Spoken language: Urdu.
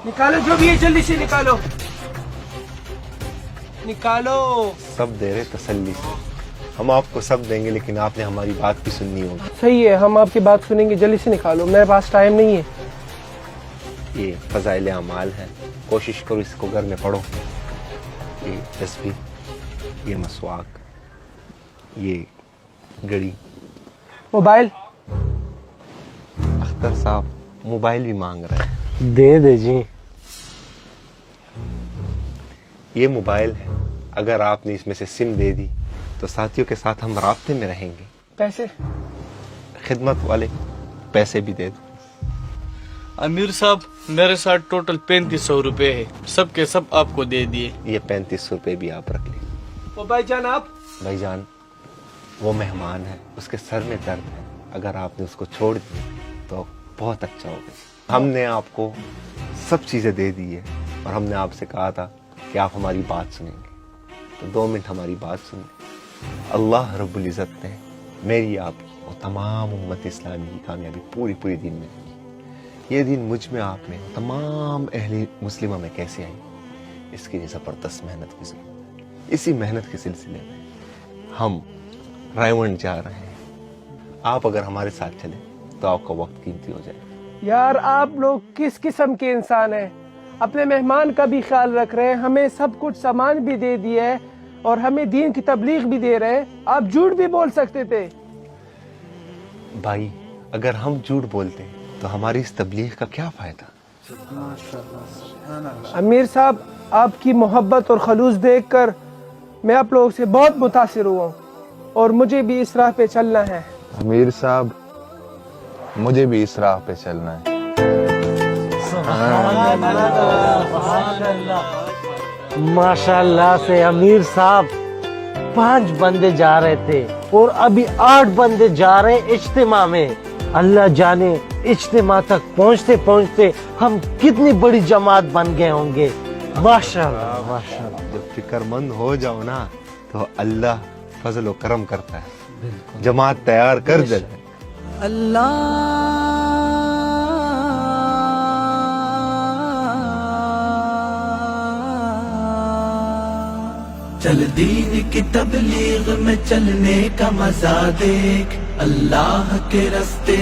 نکالو جو بھی ہے جلدی سے نکالو نکالو. سب دے رہے تسلی سے. ہم آپ کو سب دیں گے لیکن آپ نے ہماری بات بھی سننی ہوگی. صحیح ہے ہم آپ کی بات سنیں گے, جلدی سے نکالو, میرے پاس ٹائم نہیں ہے. یہ فضائل اعمال ہے, کوشش کرو اس کو گھر میں پڑھو. یہ تسبیح, یہ مسواک, یہ گھڑی. موبائل اختر صاحب موبائل بھی مانگ رہے ہیں. دے دے جی. یہ موبائل ہے, اگر آپ نے اس میں سے سم دے دی تو ساتھیوں کے ساتھ ہم رابطے میں رہیں گے. پیسے خدمت والے پیسے بھی دے دو. امیر صاحب میرے ساتھ ٹوٹل 3500 روپے ہے, سب کے سب آپ کو دے دیے. یہ 3500 روپے بھی آپ رکھ لیں. وہ بھائی جان آپ بھائی جان وہ مہمان ہے, اس کے سر میں درد ہے, اگر آپ نے اس کو چھوڑ دیا تو بہت اچھا ہوگا. ہم نے آپ کو سب چیزیں دے دی ہے اور ہم نے آپ سے کہا تھا کہ آپ ہماری بات سنیں گے, تو 2 منٹ ہماری بات سنیں. اللہ رب العزت نے میری آپ کی اور تمام امت اسلامی کی کامیابی پوری دین میں کی. یہ دین مجھ میں آپ میں تمام اہل مسلمہ میں کیسے آئی, اس کی زبردست محنت کی ضرورت ہے. اسی محنت کے سلسلے میں ہم رائیونڈ جا رہے ہیں. آپ اگر ہمارے ساتھ چلیں تو آپ کا وقت قیمتی ہو جائے. یار آپ لوگ کس قسم کے انسان ہیں, اپنے مہمان کا بھی خیال رکھ رہے ہیں, ہمیں سب کچھ سامان بھی دے دیا ہے اور ہمیں دین کی تبلیغ بھی دے رہے ہیں. آپ جھوٹ بھی بول سکتے تھے. بھائی اگر ہم جھوٹ بولتے تو ہماری اس تبلیغ کا کیا فائدہ. امیر صاحب آپ کی محبت اور خلوص دیکھ کر میں آپ لوگوں سے بہت متاثر ہوا ہوں اور مجھے بھی اس راہ پہ چلنا ہے. امیر صاحب مجھے بھی اس راہ پہ چلنا ہے. ماشاء اللہ سے امیر صاحب 5 بندے جا رہے تھے اور ابھی 8 بندے جا رہے ہیں اجتماع میں. اللہ جانے اجتماع تک پہنچتے پہنچتے ہم کتنی بڑی جماعت بن گئے ہوں گے. ماشاء اللہ ماشاء اللہ. جب فکر مند ہو جاؤ نا تو اللہ فضل و کرم کرتا ہے, جماعت تیار کر دیتا ہے. چل دین کی تبلیغ میں چلنے کا مزہ دیکھ, اللہ کے رستے